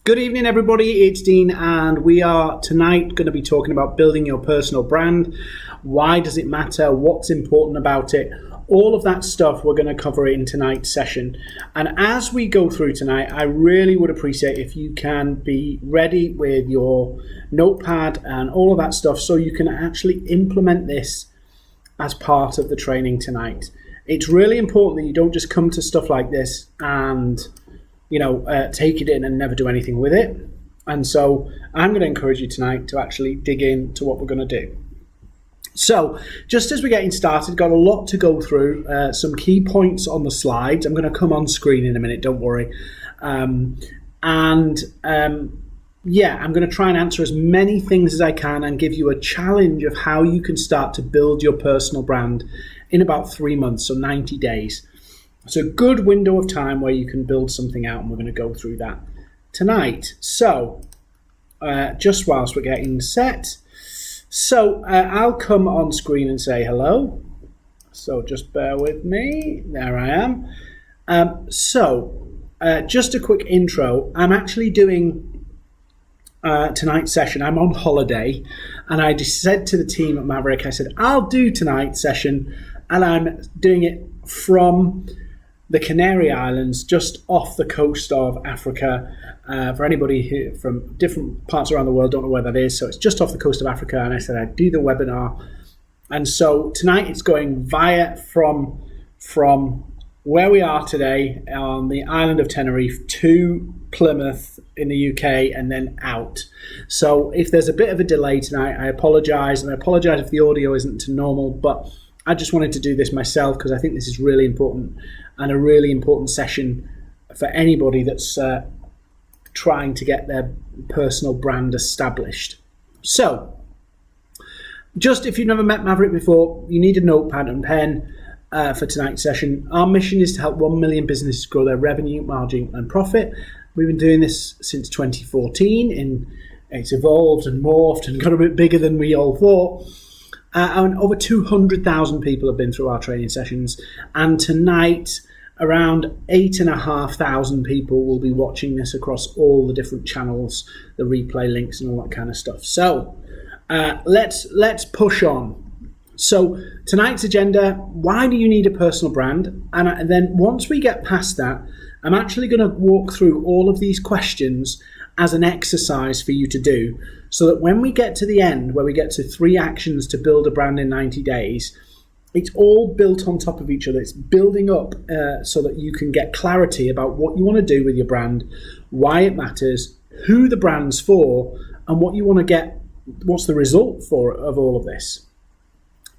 Good evening, everybody. It's Dean, and we are tonight going to be talking about building your personal brand. Why does it matter? What's important about it? All of that stuff we're going to cover in tonight's session. And as we go through tonight, I really would appreciate if you can be ready with your notepad and all of that stuff so you can actually implement this as part of the training tonight. It's really important that you don't just come to stuff like this and take it in and never do anything with it. And so I'm going to encourage you tonight to actually dig into what we're going to do. So just as we're getting started, got a lot to go through, some key points on the slides. I'm going to come on screen in a minute, don't worry. I'm going to try and answer as many things as I can and give you a challenge of how you can start to build your personal brand in about 3 months, so 90 days. It's a good window of time where you can build something out, and we're going to go through that tonight. So just whilst we're getting set, I'll come on screen and say hello. So just bear with me. There I am. Just a quick intro. I'm actually doing tonight's session. I'm on holiday, and I just said to the team at Maverrik, I said, I'll do tonight's session, and I'm doing it from the Canary Islands, just off the coast of Africa. For anybody who from different parts around the world don't know where that is, so it's just off the coast of Africa. And I said I'd do the webinar, and so tonight it's going via from where we are today on the island of Tenerife to Plymouth in the UK and then out. So if there's a bit of a delay tonight, I apologise, and I apologise if the audio isn't to normal, but I just wanted to do this myself because I think this is really important and a really important session for anybody that's trying to get their personal brand established. So, just if you've never met Maverrik before, you need a notepad and pen for tonight's session. Our mission is to help 1 million businesses grow their revenue, margin and profit. We've been doing this since 2014. It's evolved and morphed and got a bit bigger than we all thought. And over 200,000 people have been through our training sessions. And tonight, around 8,500 people will be watching this across all the different channels, the replay links and all that kind of stuff. So let's push on. So tonight's agenda, why do you need a personal brand? And then once we get past that, I'm actually going to walk through all of these questions as an exercise for you to do, so that when we get to the end, where we get to 3 actions to build a brand in 90 days, it's all built on top of each other. It's building up so that you can get clarity about what you want to do with your brand, why it matters, who the brand's for, and what you want to get, what's the result of all of this.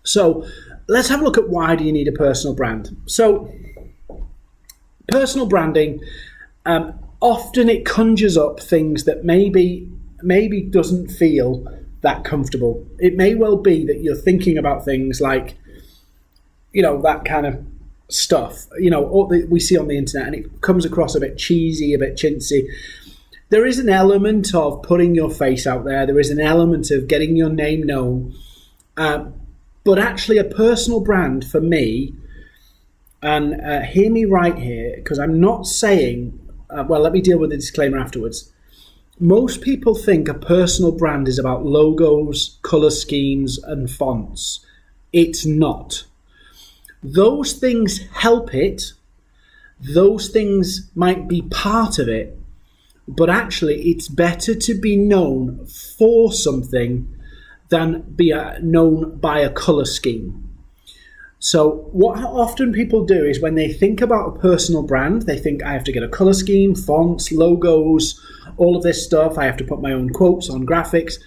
So let's have a look at why do you need a personal brand. So personal branding, often it conjures up things that maybe doesn't feel that comfortable. It may well be that you're thinking about things like, that kind of stuff, all that we see on the internet, and it comes across a bit cheesy, a bit chintzy. There is an element of putting your face out there. There is an element of getting your name known. But actually a personal brand for me, and hear me right here, because I'm not saying, let me deal with the disclaimer afterwards. Most people think a personal brand is about logos, color schemes, and fonts. It's not. Those things help it. Those things might be part of it. But actually, it's better to be known for something than be known by a color scheme. So what often people do is when they think about a personal brand, they think I have to get a color scheme, fonts, logos, all of this stuff. I have to put my own quotes on graphics.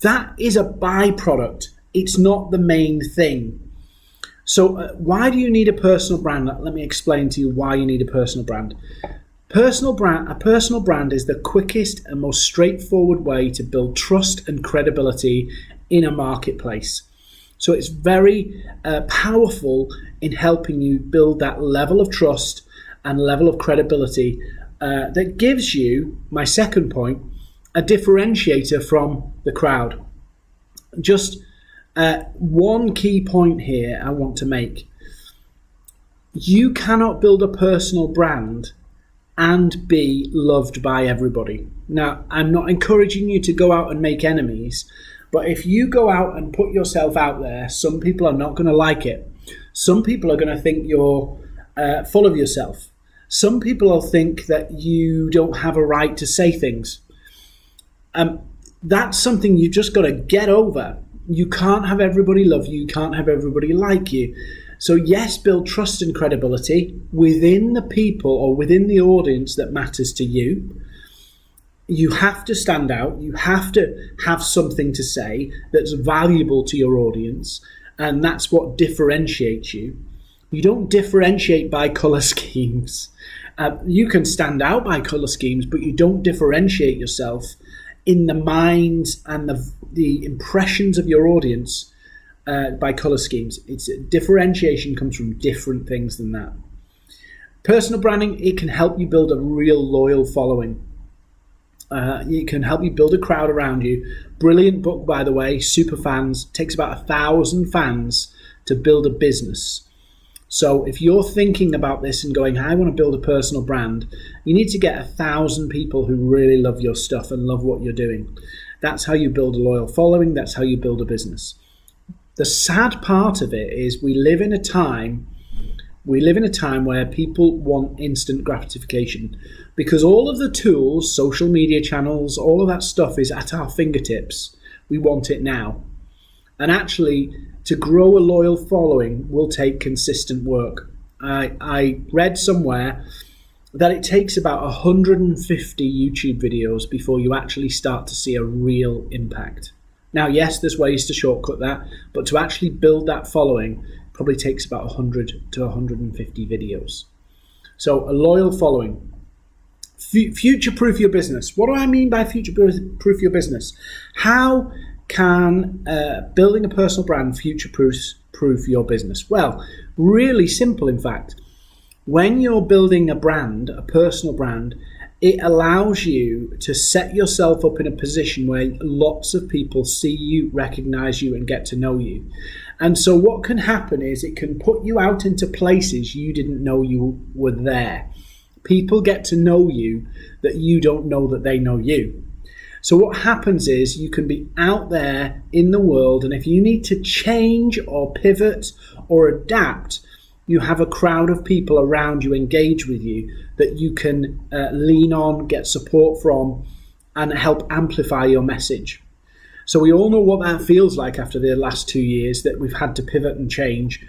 That is a byproduct. It's not the main thing. So why do you need a personal brand? Let me explain to you why you need a personal brand. A personal brand is the quickest and most straightforward way to build trust and credibility in a marketplace. So it's very powerful in helping you build that level of trust and level of credibility that gives you, my second point, a differentiator from the crowd. Just one key point here I want to make. You cannot build a personal brand and be loved by everybody. Now, I'm not encouraging you to go out and make enemies, but if you go out and put yourself out there, some people are not going to like it. Some people are going to think you're full of yourself. Some people will think that you don't have a right to say things. That's something you just got to get over. You can't have everybody love you. You can't have everybody like you. So yes, build trust and credibility within the people or within the audience that matters to you. You have to stand out. You have to have something to say that's valuable to your audience. And that's what differentiates you. You don't differentiate by color schemes. You can stand out by color schemes, but you don't differentiate yourself in the minds and the impressions of your audience by color schemes. Differentiation comes from different things than that. Personal branding, it can help you build a real loyal following. It can help you build a crowd around you. Brilliant book, by the way, super fans. Takes about 1,000 fans to build a business. So if you're thinking about this and going, I want to build a personal brand, you need to get 1,000 people who really love your stuff and love what you're doing. That's how you build a loyal following. That's how you build a business. The sad part of it is we live in a time where people want instant gratification, because all of the tools, social media channels, all of that stuff is at our fingertips. We want it now. And actually, to grow a loyal following will take consistent work. I read somewhere that it takes about 150 YouTube videos before you actually start to see a real impact. Now, yes, there's ways to shortcut that, but to actually build that following probably takes about 100 to 150 videos. So a loyal following. Future-proof your business. What do I mean by future-proof your business? How can building a personal brand future-proof your business? Well, really simple, in fact. When you're building a brand, a personal brand, it allows you to set yourself up in a position where lots of people see you, recognize you, and get to know you. And so what can happen is it can put you out into places you didn't know you were there. People get to know you that you don't know that they know you. So what happens is you can be out there in the world, and if you need to change or pivot or adapt, you have a crowd of people around you engage with you that you can lean on, get support from, and help amplify your message. So we all know what that feels like after the last 2 years that we've had to pivot and change.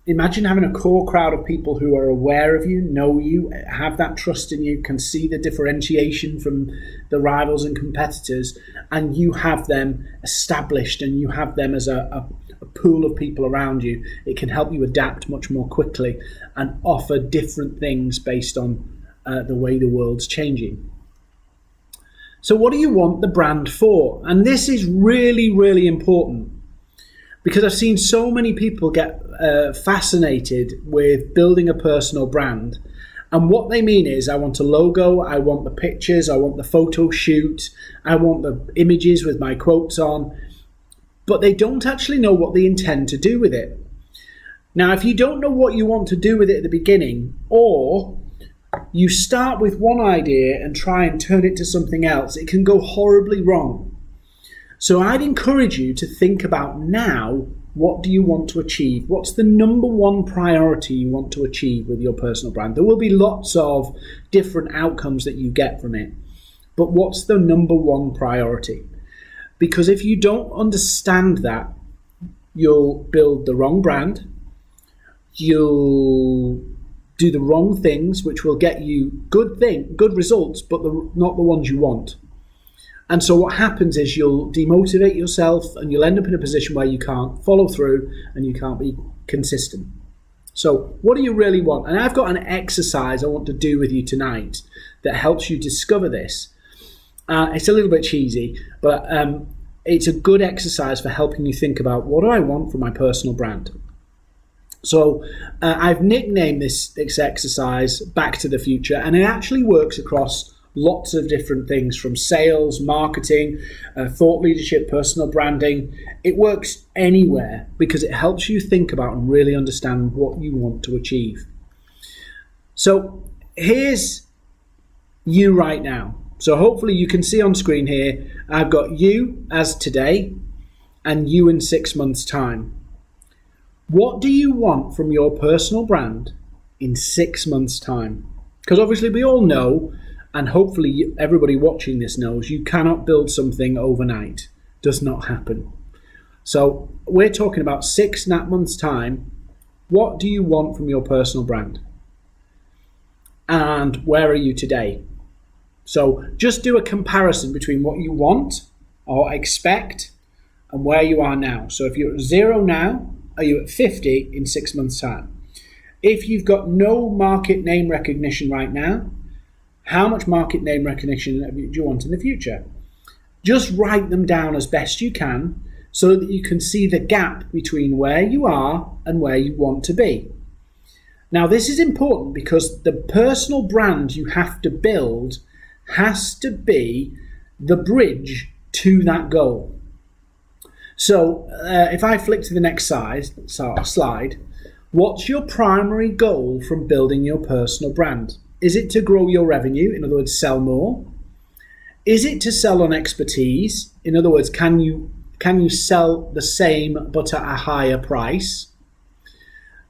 Imagine having a core crowd of people who are aware of you, know you, have that trust in you, can see the differentiation from the rivals and competitors, and you have them established and you have them as a pool of people around you. It can help you adapt much more quickly and offer different things based on the way the world's changing. So what do you want the brand for? And this is really, really important, because I've seen so many people get fascinated with building a personal brand. And what they mean is, I want a logo, I want the pictures, I want the photo shoot, I want the images with my quotes on, but they don't actually know what they intend to do with it. Now, if you don't know what you want to do with it at the beginning, or you start with one idea and try and turn it to something else, it can go horribly wrong. So I'd encourage you to think about now, what do you want to achieve? What's the number one priority you want to achieve with your personal brand? There will be lots of different outcomes that you get from it, but what's the number one priority? Because if you don't understand that, you'll build the wrong brand, you'll do the wrong things, which will get you good results, but not the ones you want. And so what happens is you'll demotivate yourself and you'll end up in a position where you can't follow through and you can't be consistent. So what do you really want? And I've got an exercise I want to do with you tonight that helps you discover this. It's a little bit cheesy, but it's a good exercise for helping you think about, what do I want for my personal brand? So I've nicknamed this exercise Back to the Future, and it actually works across lots of different things, from sales, marketing, thought leadership, personal branding. It works anywhere because it helps you think about and really understand what you want to achieve. So here's you right now. So hopefully you can see on screen here, I've got you as today and you in 6 months' time. What do you want from your personal brand in 6 months' time? Because obviously we all know, and hopefully everybody watching this knows, you cannot build something overnight. Does not happen. So we're talking about 6 months' time. What do you want from your personal brand? And where are you today? So just do a comparison between what you want or expect and where you are now. So if you're at 0 now, are you at 50 in 6 months' time? If you've got no market name recognition right now, how much market name recognition do you want in the future? Just write them down as best you can so that you can see the gap between where you are and where you want to be. Now, this is important because the personal brand you have to build has to be the bridge to that goal. So if I flick to the next slide, what's your primary goal from building your personal brand? Is it to grow your revenue? In other words, sell more? Is it to sell on expertise? In other words, can you sell the same but at a higher price?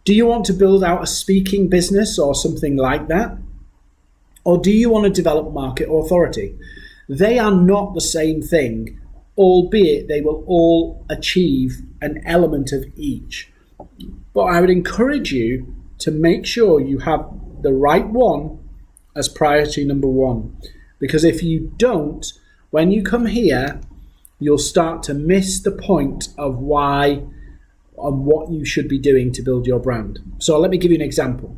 Do you want to build out a speaking business or something like that? Or do you want to develop market authority? They are not the same thing, albeit they will all achieve an element of each. But I would encourage you to make sure you have the right one as priority number one. Because if you don't, when you come here, you'll start to miss the point of why and what you should be doing to build your brand. So let me give you an example.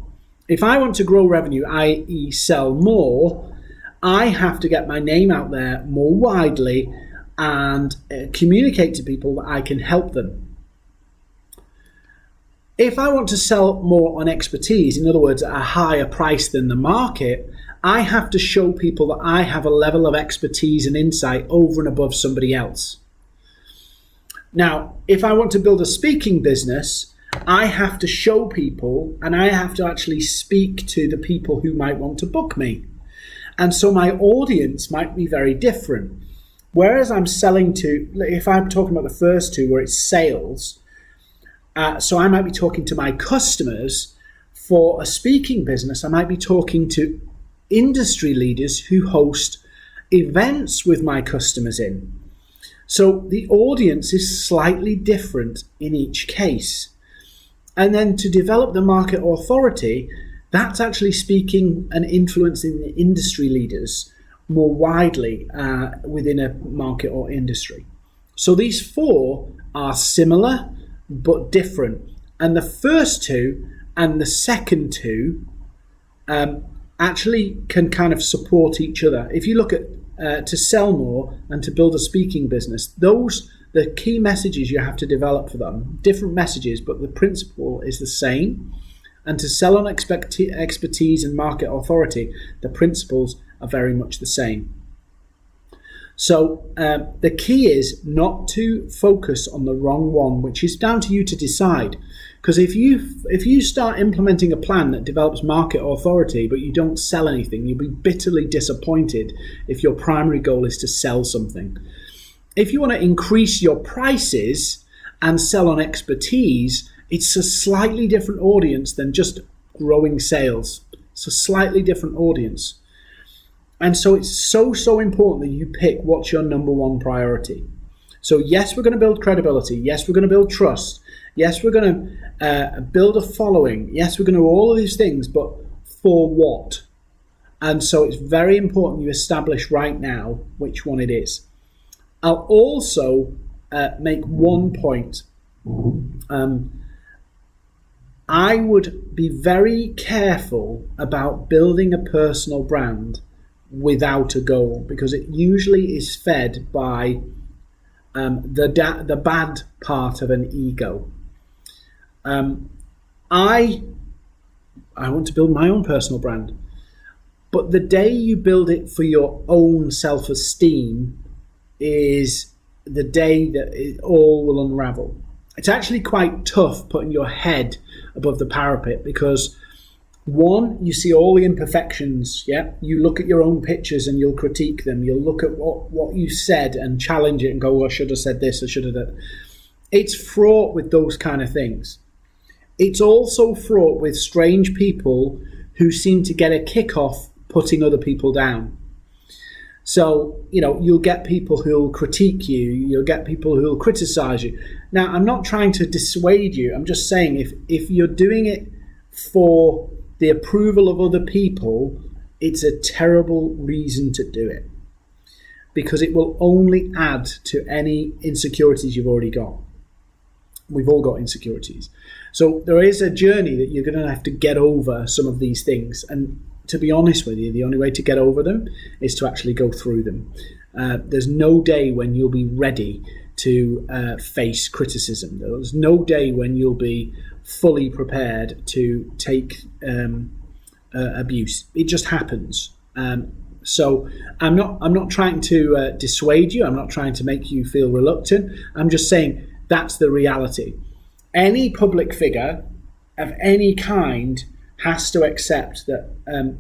If I want to grow revenue, i.e. sell more, I have to get my name out there more widely and communicate to people that I can help them. If I want to sell more on expertise, in other words, at a higher price than the market, I have to show people that I have a level of expertise and insight over and above somebody else. Now, if I want to build a speaking business, I have to show people and I have to actually speak to the people who might want to book me. And so my audience might be very different. Whereas I'm selling to, if I'm talking about the first two where it's sales, so I might be talking to my customers. For a speaking business, I might be talking to industry leaders who host events with my customers in. So the audience is slightly different in each case. And then to develop the market authority, that's actually speaking and influencing the industry leaders more widely within a market or industry. So these four are similar but different. And the first two and the second two actually can kind of support each other. If you look at to sell more and to build a speaking business, the key messages you have to develop for them, different messages, but the principle is the same. And to sell on expertise and market authority, the principles are very much the same. So the key is not to focus on the wrong one, which is down to you to decide. Because if you start implementing a plan that develops market authority, but you don't sell anything, you'll be bitterly disappointed if your primary goal is to sell something. If you want to increase your prices and sell on expertise, it's a slightly different audience than just growing sales. It's a slightly different audience. And so it's so important that you pick what's your number one priority. So yes, we're going to build credibility. Yes, we're going to build trust. Yes, we're going to build a following. Yes, we're going to do all of these things, but for what? And so it's very important you establish right now which one it is. I'll also make one point. I would be very careful about building a personal brand without a goal, because it usually is fed by the bad part of an ego. I want to build my own personal brand, but the day you build it for your own self-esteem is the day that it all will unravel. It's actually quite tough putting your head above the parapet, because One, you see all the imperfections, yeah? You look at your own pictures and you'll critique them. You'll look at what you said and challenge it and go, well, I should have said this, I should have done. It's fraught with those kind of things. It's also fraught with strange people who seem to get a kick off putting other people down. So, you'll get people who'll critique you, you'll get people who'll criticize you. Now, I'm not trying to dissuade you. I'm just saying if you're doing it for the approval of other people, it's a terrible reason to do it, because it will only add to any insecurities you've already got. We've all got insecurities. So there is a journey that you're going to have to get over some of these things. And to be honest with you, the only way to get over them is to actually go through them. There's no day when you'll be ready to face criticism. There's no day when you'll be fully prepared to take abuse. It just happens. So I'm not trying to dissuade you. I'm not trying to make you feel reluctant. I'm just saying that's the reality. Any public figure of any kind has to accept that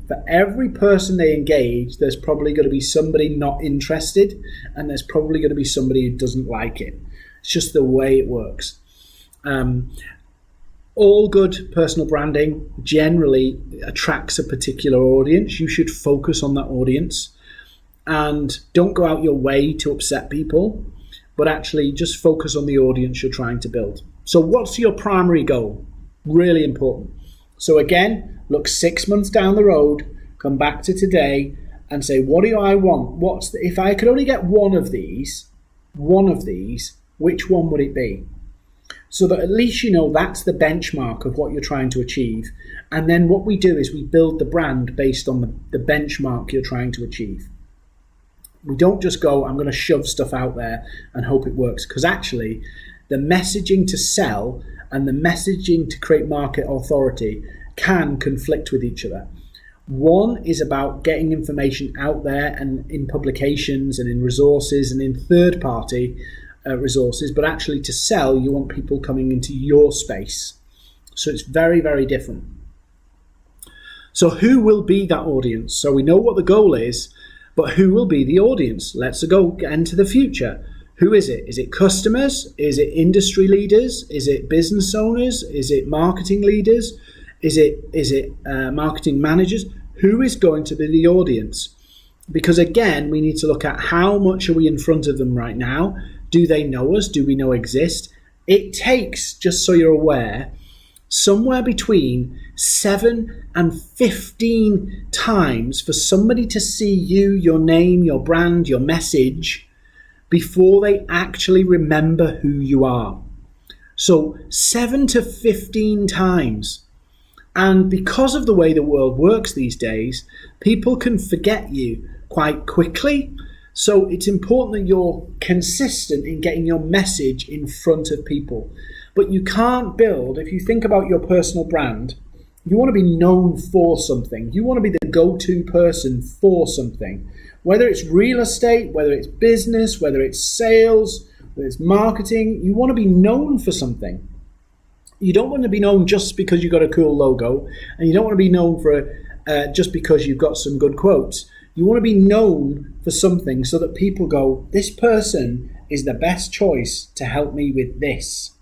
for every person they engage, there's probably going to be somebody not interested, and there's probably going to be somebody who doesn't like it. It's just the way it works. All good personal branding generally attracts a particular audience. You should focus on that audience and don't go out your way to upset people, but actually just focus on the audience you're trying to build. So what's your primary goal? Really important. So again, look 6 months down the road, come back to today and say, what do I want? If I could only get one of these, which one would it be? So that at least that's the benchmark of what you're trying to achieve. And then what we do is we build the brand based on the benchmark you're trying to achieve. We don't just go, I'm going to shove stuff out there and hope it works. Because actually, the messaging to sell and the messaging to create market authority can conflict with each other. One is about getting information out there and in publications and in resources and in third-party resources, but actually to sell, you want people coming into your space. So it's very, very different. So who will be that audience? So we know what the goal is, but who will be the audience? Let's go into the future. Who is it? Is it customers? Is it industry leaders? Is it business owners? Is it marketing leaders? Is it marketing managers? Who is going to be the audience? Because again, we need to look at how much are we in front of them right now? Do they know us? Do we know exist? It takes, just so you're aware, somewhere between 7 and 15 times for somebody to see you, your name, your brand, your message, before they actually remember who you are. So 7 to 15 times. And because of the way the world works these days, people can forget you quite quickly. So it's important that you're consistent in getting your message in front of people. But you can't build, if you think about your personal brand, you want to be known for something. You want to be the go-to person for something. Whether it's real estate, whether it's business, whether it's sales, whether it's marketing, you want to be known for something. You don't want to be known just because you've got a cool logo, and you don't want to be known for just because you've got some good quotes. You want to be known for something so that people go, this person is the best choice to help me with this.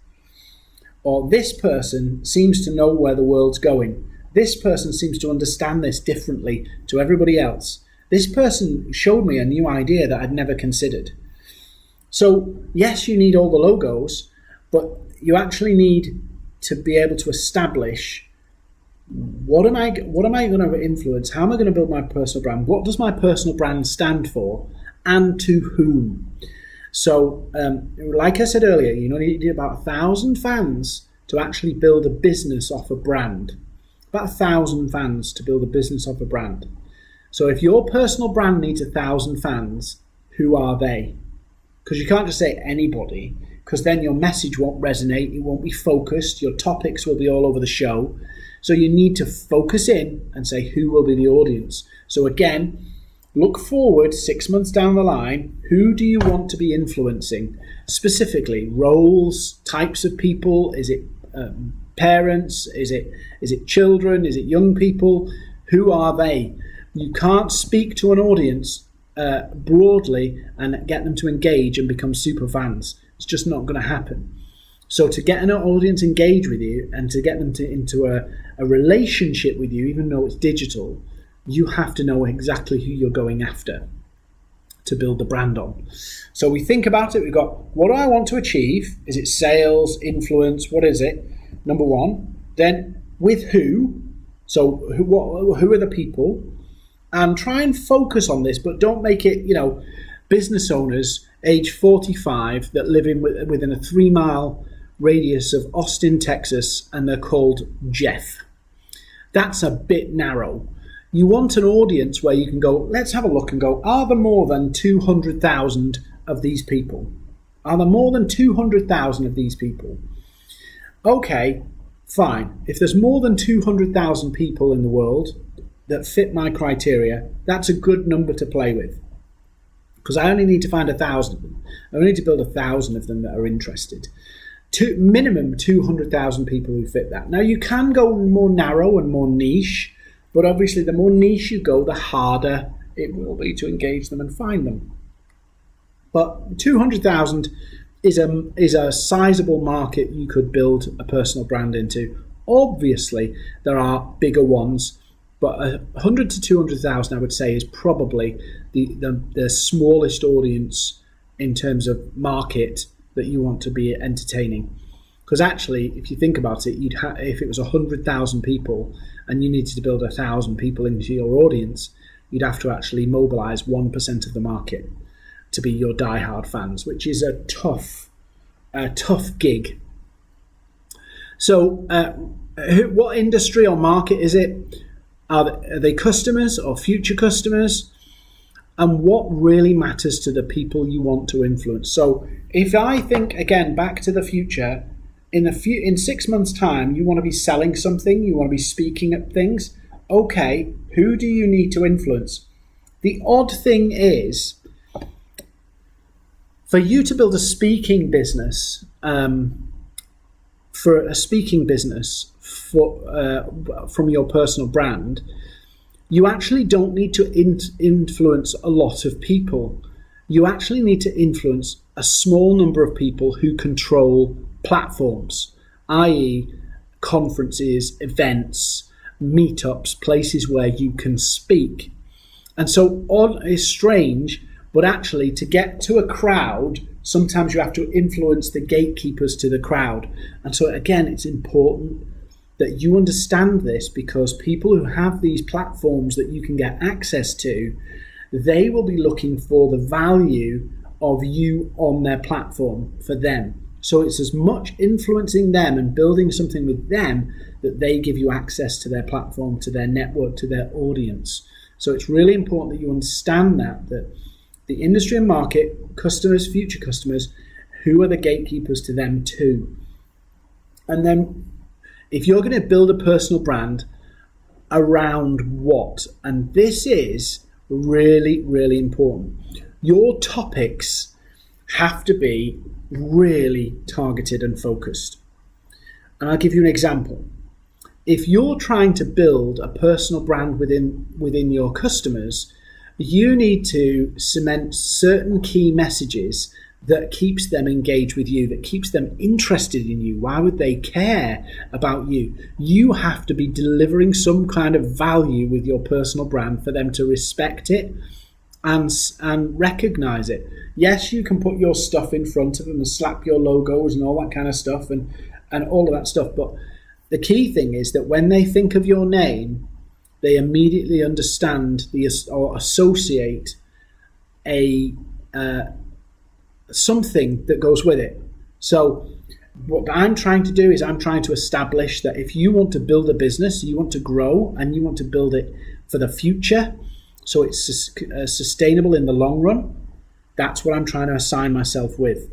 Or this person seems to know where the world's going. This person seems to understand this differently to everybody else. This person showed me a new idea that I'd never considered. So yes, you need all the logos, but you actually need to be able to establish what am I going to influence? How am I going to build my personal brand? What does my personal brand stand for, and to whom? So, like I said earlier, you need about 1,000 fans to actually build a business off a brand. About 1,000 fans to build a business off a brand. So, if your personal brand needs 1,000 fans, who are they? Because you can't just say anybody, because then your message won't resonate, it won't be focused, your topics will be all over the show. So you need to focus in and say who will be the audience. So again, look forward 6 months down the line. Who do you want to be influencing? Specifically, roles, types of people. Is it parents? Is it children? Is it young people? Who are they? You can't speak to an audience broadly and get them to engage and become super fans. It's just not going to happen. So to get an audience engaged with you and to get them into a relationship with you, even though it's digital, you have to know exactly who you're going after to build the brand on. So we think about it. We've got, what do I want to achieve? Is it sales, influence? What is it? Number one. Then with who? So who are the people? And try and focus on this, but don't make it, business owners age 45 that live within a 3-mile radius of Austin, Texas, and they're called Jeff. That's a bit narrow. You want an audience where you can go, let's have a look and go, are there more than 200,000 of these people? Are there more than 200,000 of these people? Okay, fine. If there's more than 200,000 people in the world that fit my criteria, that's a good number to play with. Because I only need to find 1,000 of them. I only need to build 1,000 of them that are interested. Minimum 200,000 people who fit that. Now you can go more narrow and more niche, but obviously the more niche you go, the harder it will be to engage them and find them. But 200,000 is a sizable market you could build a personal brand into. Obviously there are bigger ones, but 100 to 200,000 I would say is probably the smallest audience in terms of market that you want to be entertaining. Because actually, if you think about it, if it was 100,000 people and you needed to build 1,000 people into your audience, you'd have to actually mobilize 1% of the market to be your diehard fans, which is a tough gig. So what industry or market is it? Are they customers or future customers? And what really matters to the people you want to influence? So if I think, again, back to the future, in 6 months' time, you want to be selling something, you want to be speaking at things. Okay, who do you need to influence? The odd thing is, for you to build a speaking business, from your personal brand, you actually don't need to influence a lot of people. You actually need to influence a small number of people who control platforms, i.e. conferences, events, meetups, places where you can speak. And so odd is strange, but actually to get to a crowd, sometimes you have to influence the gatekeepers to the crowd. And so again, it's important that you understand this, because people who have these platforms that you can get access to, they will be looking for the value of you on their platform for them. So it's as much influencing them and building something with them that they give you access to their platform, to their network, to their audience. So it's really important that you understand that the industry and market, customers, future customers, who are the gatekeepers to them too. And then if you're going to build a personal brand, around what? And this is really, really important. Your topics have to be really targeted and focused. And I'll give you an example. If you're trying to build a personal brand within your customers, you need to cement certain key messages that keeps them engaged with you, that keeps them interested in you. Why would they care about you? You have to be delivering some kind of value with your personal brand for them to respect it and recognize it. Yes, you can put your stuff in front of them and slap your logos and all that kind of stuff and all of that stuff. But the key thing is that when they think of your name, they immediately understand or associate something that goes with it. So what I'm trying to do is I'm trying to establish that if you want to build a business, you want to grow and you want to build it for the future, so it's sustainable in the long run, that's what I'm trying to assign myself with.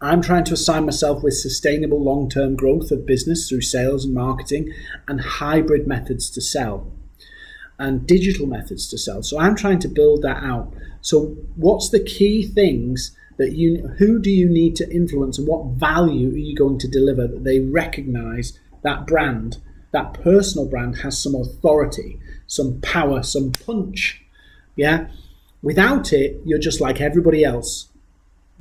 I'm trying to assign myself with sustainable long-term growth of business through sales and marketing and hybrid methods to sell and digital methods to sell. So I'm trying to build that out. So what's the key things who do you need to influence and what value are you going to deliver that they recognize that brand, that personal brand, has some authority, some power, some punch. Yeah. Without it, you're just like everybody else.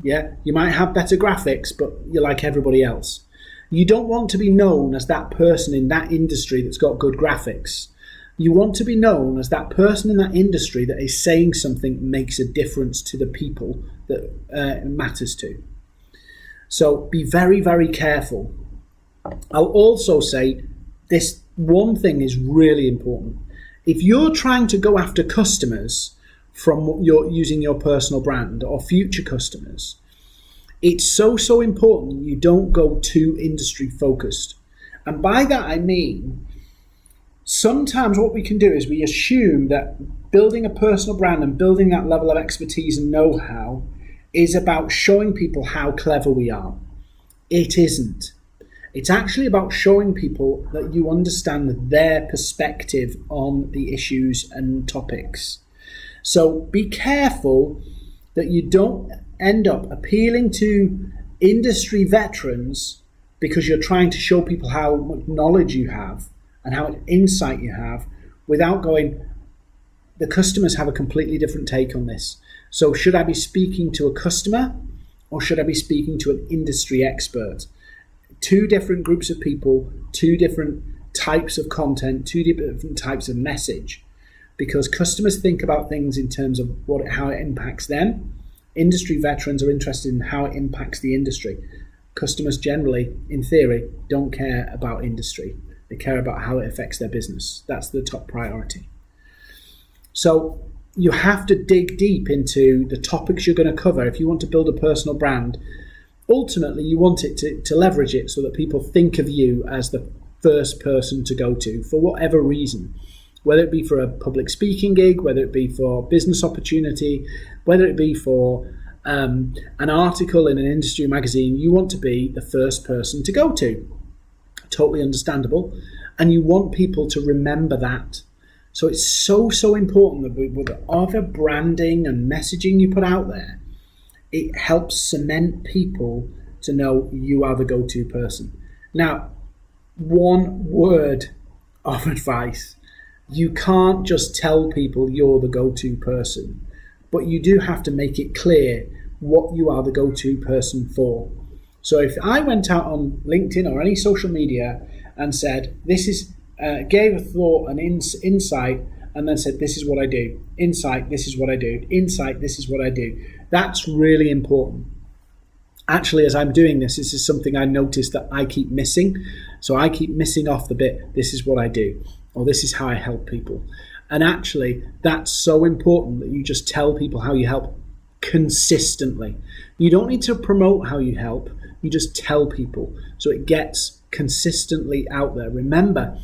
Yeah. You might have better graphics, but you're like everybody else. You don't want to be known as that person in that industry that's got good graphics. You want to be known as that person in that industry that is saying something that makes a difference to the people that it matters to. So be very, very careful. I'll also say this one thing is really important. If you're trying to go after customers from using your personal brand or future customers, it's so important you don't go too industry focused. And by that I mean, sometimes what we can do is we assume that building a personal brand and building that level of expertise and know-how is about showing people how clever we are. It isn't. It's actually about showing people that you understand their perspective on the issues and topics. So be careful that you don't end up appealing to industry veterans because you're trying to show people how much knowledge you have and how much insight you have without going, the customers have a completely different take on this. So should I be speaking to a customer or should I be speaking to an industry expert? Two different groups of people, two different types of content, two different types of message, because customers think about things in terms of how it impacts them. Industry veterans are interested in how it impacts the industry. Customers generally, in theory, don't care about industry. They care about how it affects their business. That's the top priority. So you have to dig deep into the topics you're going to cover. If you want to build a personal brand, ultimately you want it to leverage it so that people think of you as the first person to go to for whatever reason. Whether it be for a public speaking gig, whether it be for business opportunity, whether it be for an article in an industry magazine, you want to be the first person to go to. Totally understandable. And you want people to remember that. So it's so important that with other branding and messaging you put out there, it helps cement people to know you are the go-to person. Now, one word of advice. You can't just tell people you're the go-to person, but you do have to make it clear what you are the go-to person for. So if I went out on LinkedIn or any social media and said, this is, gave a thought, an insight, and then said, this is what I do. Insight, this is what I do. Insight, this is what I do. That's really important. Actually, as I'm doing this is something I noticed that I keep missing. So I keep missing off the bit, this is what I do, or this is how I help people. And actually, that's so important that you just tell people how you help consistently. You don't need to promote how you help. You just tell people so it gets consistently out there. Remember,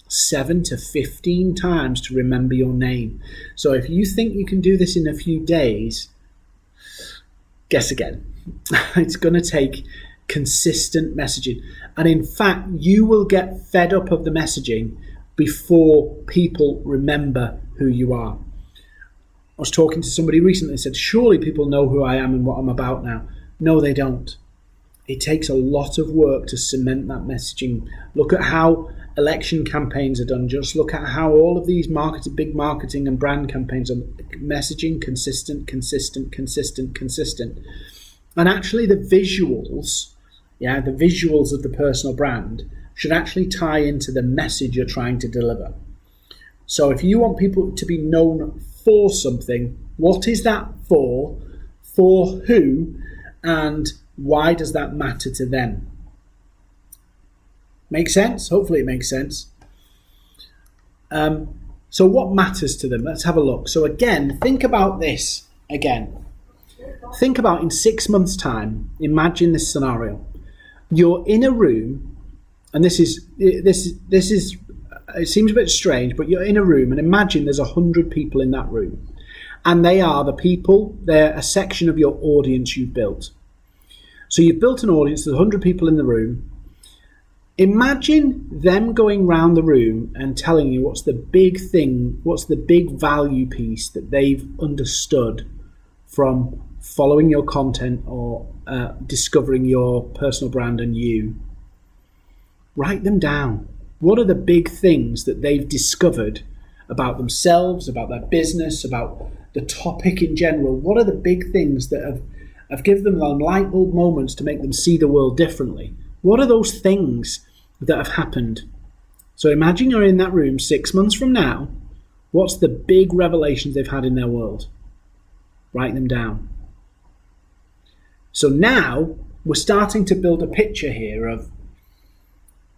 7 to 15 times to remember your name. So if you think you can do this in a few days, guess again. It's going to take consistent messaging. And in fact, you will get fed up of the messaging before people remember who you are. I was talking to somebody recently and said, surely people know who I am and what I'm about now. No, they don't. It takes a lot of work to cement that messaging. Look at how election campaigns are done. Just look at how all of these big marketing and brand campaigns are messaging consistent. And actually the visuals of the personal brand should actually tie into the message you're trying to deliver. So if you want people to be known for something, what is that for who, and why does that matter to them? Make sense? Hopefully it makes sense. So what matters to them? Let's have a look. So again, think about this again. Think about in 6 months' time, imagine this scenario. You're in a room, and this is it seems a bit strange, but you're in a room and imagine there's 100 people in that room. And they are the people, they're a section of your audience you've built. So you've built an audience, there's 100 people in the room. Imagine them going round the room and telling you what's the big thing, what's the big value piece that they've understood from following your content or discovering your personal brand and you, write them down. What are the big things that they've discovered about themselves, about their business, about the topic in general? What are the big things that have given them light bulb moments to make them see the world differently? What are those things that have happened? So imagine you're in that room 6 months from now. What's the big revelations they've had in their world? Write them down. So now we're starting to build a picture here of,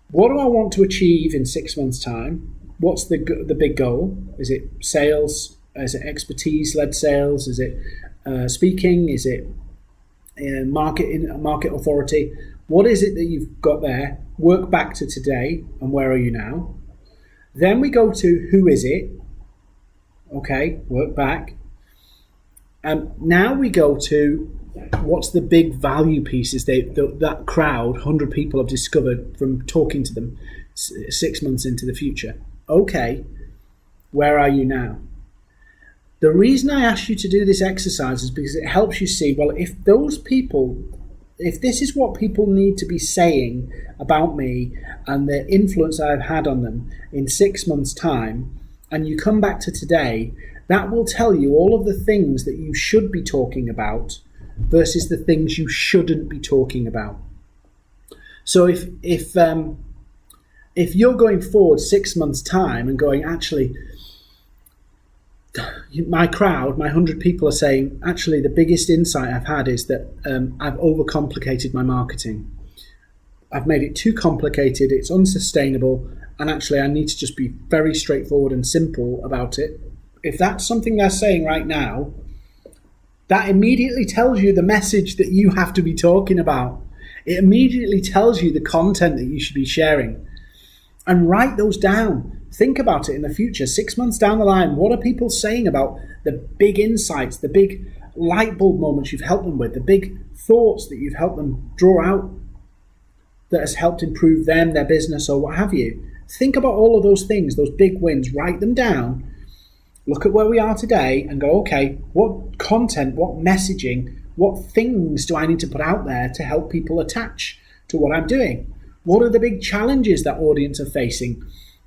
what do I want to achieve in 6 months' time? What's the big goal? Is it sales? Is it expertise-led sales? Is it speaking? Is it market authority? What is it that you've got there? Work back to today and where are you now? Then we go to who is it? Okay, work back. Now we go to what's the big value pieces that crowd, 100 people have discovered from talking to them 6 months into the future. Okay, where are you now? The reason I asked you to do this exercise is because it helps you see, well, if this is what people need to be saying about me and the influence I've had on them in 6 months' time, and you come back to today, that will tell you all of the things that you should be talking about versus the things you shouldn't be talking about. So if you're going forward 6 months' time and going, actually, my crowd, my 100 people are saying, actually, the biggest insight I've had is that I've overcomplicated my marketing. I've made it too complicated, it's unsustainable, and actually I need to just be very straightforward and simple about it. If that's something they're saying right now, that immediately tells you the message that you have to be talking about. It immediately tells you the content that you should be sharing. And write those down. Think about it in the future, 6 months down the line. What are people saying about the big insights, the big light bulb moments you've helped them with, the big thoughts that you've helped them draw out that has helped improve them, their business, or what have you? Think about all of those things, those big wins. Write them down. Look at where we are today and go, okay, what content, what messaging, what things do I need to put out there to help people attach to what I'm doing? What are the big challenges that audience are facing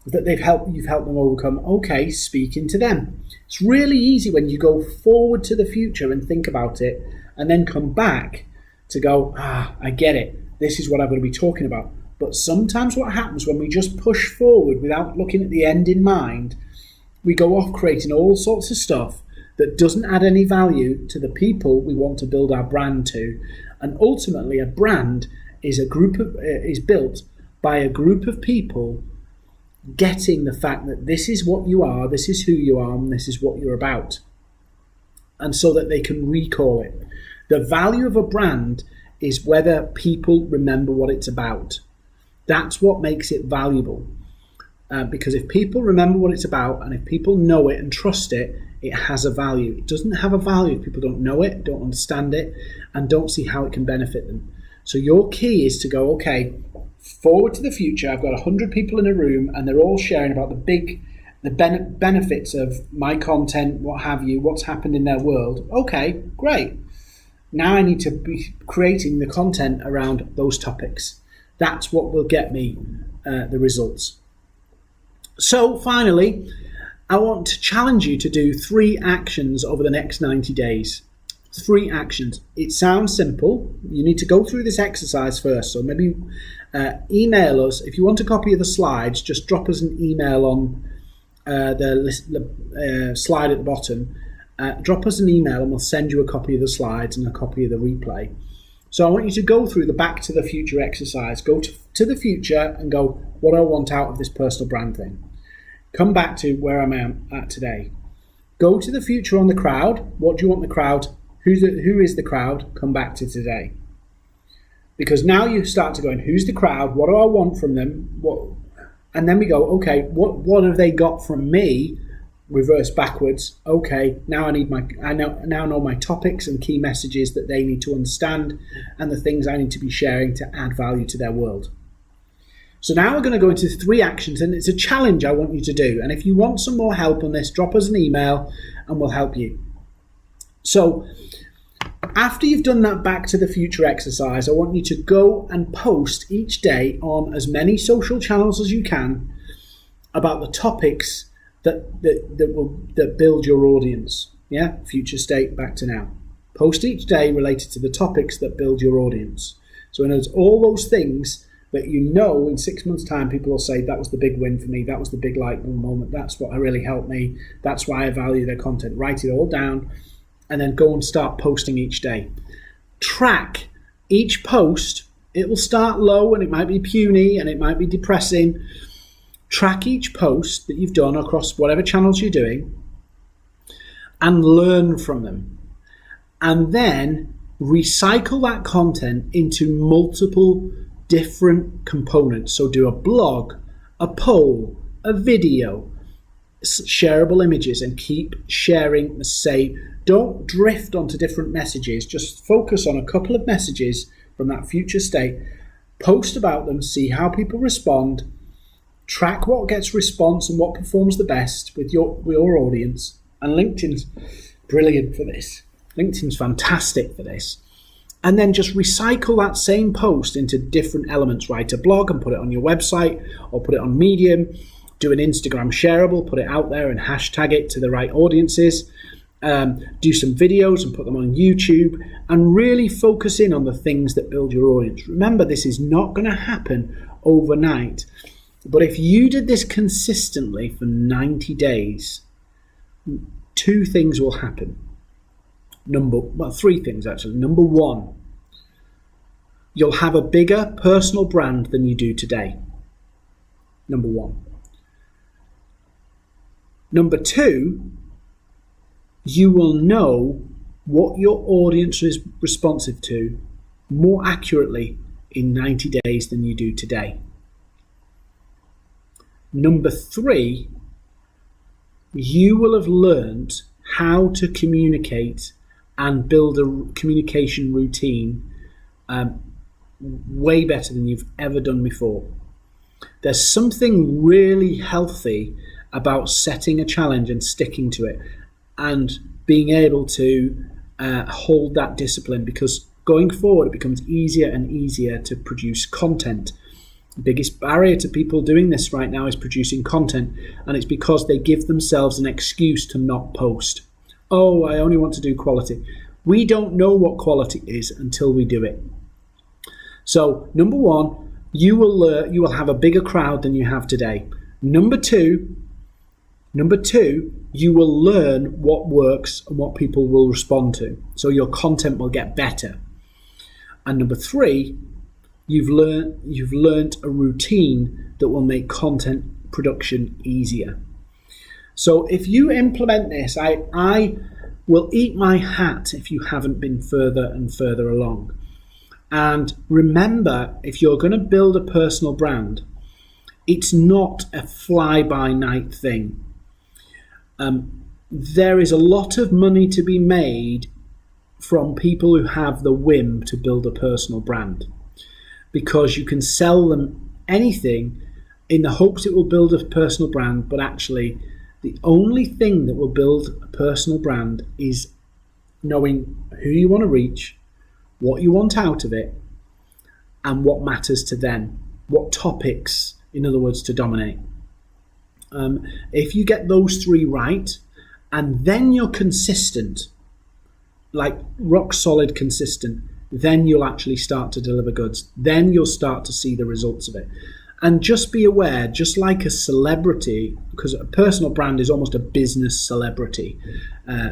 that you've helped them overcome? Okay, speaking to them. It's really easy when you go forward to the future and think about it and then come back to go, I get it. This is what I'm going to be talking about. But sometimes what happens when we just push forward without looking at the end in mind, we go off creating all sorts of stuff that doesn't add any value to the people we want to build our brand to. And ultimately, a brand is built by a group of people getting the fact that this is what you are, this is who you are, and this is what you're about. And so that they can recall it. The value of a brand is whether people remember what it's about. That's what makes it valuable. Because if people remember what it's about and if people know it and trust it, it has a value. It doesn't have a value if people don't know it, don't understand it, and don't see how it can benefit them. So your key is to go, okay, forward to the future. I've got 100 people in a room and they're all sharing about the benefits of my content, what have you, what's happened in their world. Okay, great. Now I need to be creating the content around those topics. That's what will get me the results. So finally, I want to challenge you to do 3 actions over the next 90 days. 3 actions. It sounds simple. You need to go through this exercise first. So maybe email us. If you want a copy of the slides, just drop us an email on the slide at the bottom. Drop us an email and we'll send you a copy of the slides and a copy of the replay. So I want you to go through the Back to the Future exercise. Go to the future and go, what do I want out of this personal brand thing? Come back to where I'm at today. Go to the future on the crowd. What do you want the crowd? Who is the crowd? Come back to today. Because now you start to go, who's the crowd? What do I want from them? And then we go, okay, what have they got from me? Reverse backwards. Okay, now I now know my topics and key messages that they need to understand and the things I need to be sharing to add value to their world. So now we're going to go into 3 actions, and it's a challenge I want you to do. And if you want some more help on this, drop us an email and we'll help you. So after you've done that back to the future exercise, I want you to go and post each day on as many social channels as you can about the topics that build your audience. Yeah, future state, back to now. Post each day related to the topics that build your audience. So in other words, all those things that you know in 6 months' time, people will say, that was the big win for me, that was the big light bulb moment, that's what really helped me, that's why I value their content. Write it all down and then go and start posting each day. Track each post. It will start low and it might be puny and it might be depressing. Track each post that you've done across whatever channels you're doing and learn from them. And then recycle that content into multiple different components. So do a blog, a poll, a video, shareable images, and keep sharing the same. Don't drift onto different messages. Just focus on a couple of messages from that future state. Post about them, see how people respond, track what gets response and what performs the best with your audience. And LinkedIn's brilliant for this. LinkedIn's fantastic for this. And then just recycle that same post into different elements. Write a blog and put it on your website or put it on Medium. Do an Instagram shareable, put it out there and hashtag it to the right audiences. Do some videos and put them on YouTube and really focus in on the things that build your audience. Remember, this is not going to happen overnight. But if you did this consistently for 90 days, 2 things will happen. 3 things actually. Number 1, you'll have a bigger personal brand than you do today. Number 1. Number 2, you will know what your audience is responsive to more accurately in 90 days than you do today. Number 3, you will have learned how to communicate and build a communication routine way better than you've ever done before. There's something really healthy about setting a challenge and sticking to it and being able to hold that discipline, because going forward it becomes easier and easier to produce content. The biggest barrier to people doing this right now is producing content, and it's because they give themselves an excuse to not post. Oh, I only want to do quality. We don't know what quality is until we do it. So, number 1, you will have a bigger crowd than you have today. Number two, you will learn what works and what people will respond to. So your content will get better. And number 3, you've learned a routine that will make content production easier. So if you implement this, I will eat my hat if you haven't been further and further along. And remember, if you're going to build a personal brand, it's not a fly-by-night thing. There is a lot of money to be made from people who have the whim to build a personal brand, because you can sell them anything in the hopes it will build a personal brand, but actually the only thing that will build a personal brand is knowing who you want to reach, what you want out of it, and what matters to them, what topics, in other words, to dominate. If you get those 3 right, and then you're consistent, like rock solid consistent, then you'll actually start to deliver goods. Then you'll start to see the results of it. And just be aware, just like a celebrity, because a personal brand is almost a business celebrity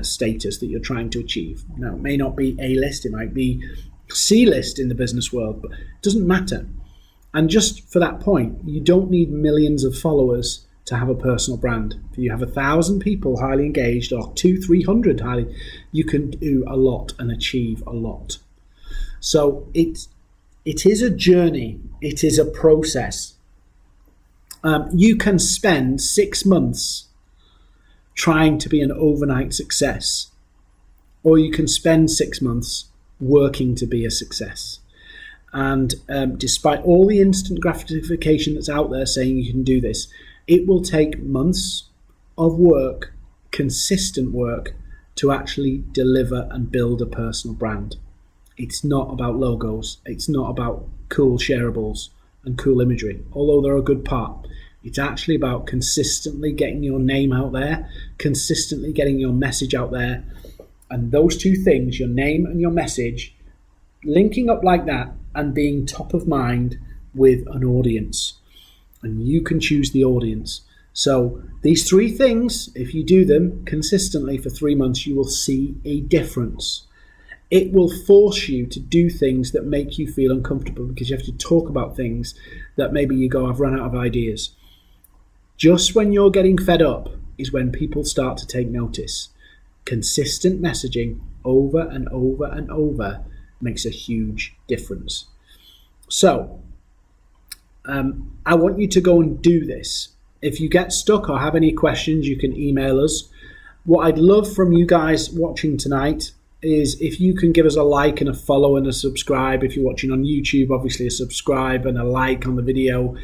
status that you're trying to achieve. Now, it may not be A-list, it might be C-list in the business world, but it doesn't matter. And just for that point, you don't need millions of followers to have a personal brand. If you have 1,000 people highly engaged, or 200-300 highly, you can do a lot and achieve a lot. So it is a journey. It is a process. You can spend 6 months trying to be an overnight success, or you can spend 6 months working to be a success. And despite all the instant gratification that's out there saying you can do this, it will take months of work, consistent work, to actually deliver and build a personal brand. It's not about logos. It's not about cool shareables and cool imagery, although they're a good part. It's actually about consistently getting your name out there, consistently getting your message out there. And those two things, your name and your message, linking up like that and being top of mind with an audience. And you can choose the audience. So these three things, if you do them consistently for 3 months, you will see a difference. It will force you to do things that make you feel uncomfortable because you have to talk about things that maybe you go, I've run out of ideas. Just when you're getting fed up is when people start to take notice. Consistent messaging over and over and over makes a huge difference. So I want you to go and do this. If you get stuck or have any questions, you can email us. What I'd love from you guys watching tonight is if you can give us a like and a follow and a subscribe. If you're watching on YouTube, obviously a subscribe and a like on the video.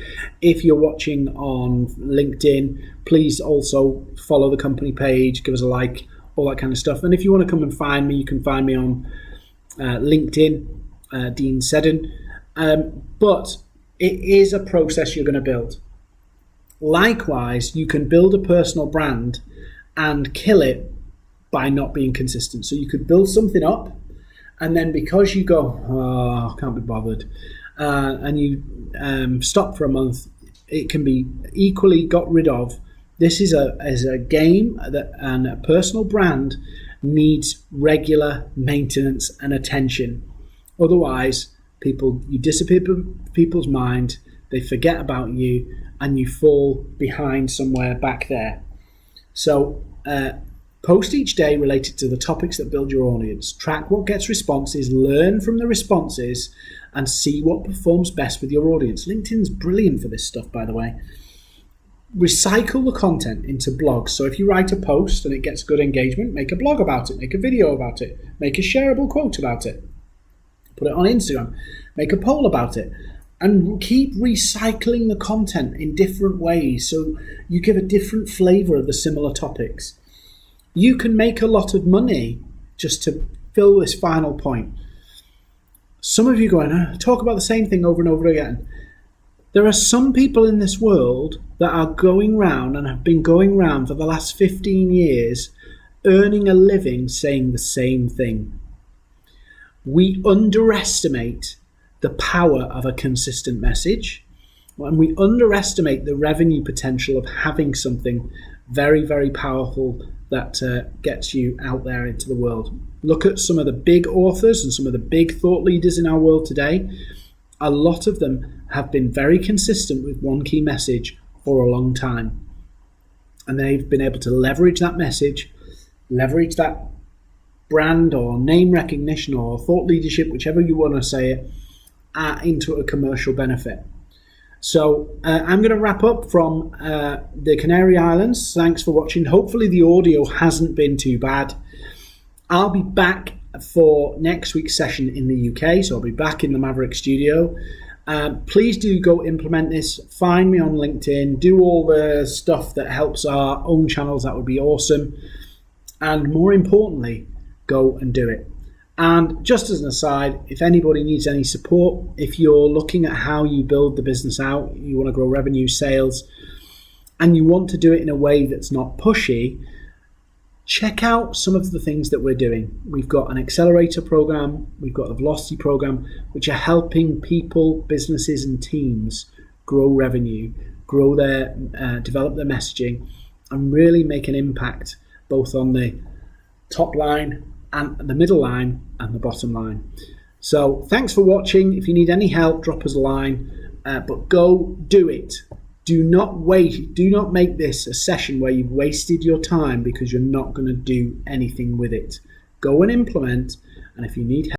If you're watching on LinkedIn, please also follow the company page, give us a like, all that kind of stuff. And if you want to come and find me, you can find me on LinkedIn, Dean Seddon. But it is a process you're going to build. Likewise, you can build a personal brand and kill it by not being consistent. So you could build something up, and then because you go, oh, I can't be bothered, and you stop for a month, it can be equally got rid of. This is a game that, and a personal brand needs regular maintenance and attention. Otherwise, you disappear from people's mind, they forget about you, and you fall behind somewhere back there. So post each day related to the topics that build your audience. Track what gets responses, learn from the responses, and see what performs best with your audience. LinkedIn's brilliant for this stuff, by the way. Recycle the content into blogs. So if you write a post and it gets good engagement, make a blog about it, make a video about it, make a shareable quote about it, put it on Instagram, make a poll about it, and keep recycling the content in different ways so you give a different flavor of the similar topics. You can make a lot of money just to fill this final point. Some of you going, talk about the same thing over and over again. There are some people in this world that are going round and have been going round for the last 15 years earning a living saying the same thing. We underestimate the power of a consistent message, and we underestimate the revenue potential of having something very, very powerful that gets you out there into the world. Look at some of the big authors and some of the big thought leaders in our world today. A lot of them have been very consistent with one key message for a long time. And they've been able to leverage that message, leverage that brand or name recognition or thought leadership, whichever you want to say it, into a commercial benefit. So I'm going to wrap up from the Canary Islands. Thanks for watching. Hopefully the audio hasn't been too bad. I'll be back for next week's session in the UK, so I'll be back in the Maverrik studio. Please do go implement this. Find me on LinkedIn. Do all the stuff that helps our own channels. That would be awesome. And more importantly, go and do it. And just as an aside, if anybody needs any support, if you're looking at how you build the business out, you want to grow revenue, sales, and you want to do it in a way that's not pushy, check out some of the things that we're doing. We've got an accelerator program, we've got a velocity program, which are helping people, businesses, and teams grow revenue, grow their, develop their messaging, and really make an impact both on the top line and the middle line and the bottom line. So thanks for watching. If you need any help, drop us a line, but go do it. Do not wait. Do not make this a session where you've wasted your time because you're not going to do anything with it. Go and implement, and if you need help,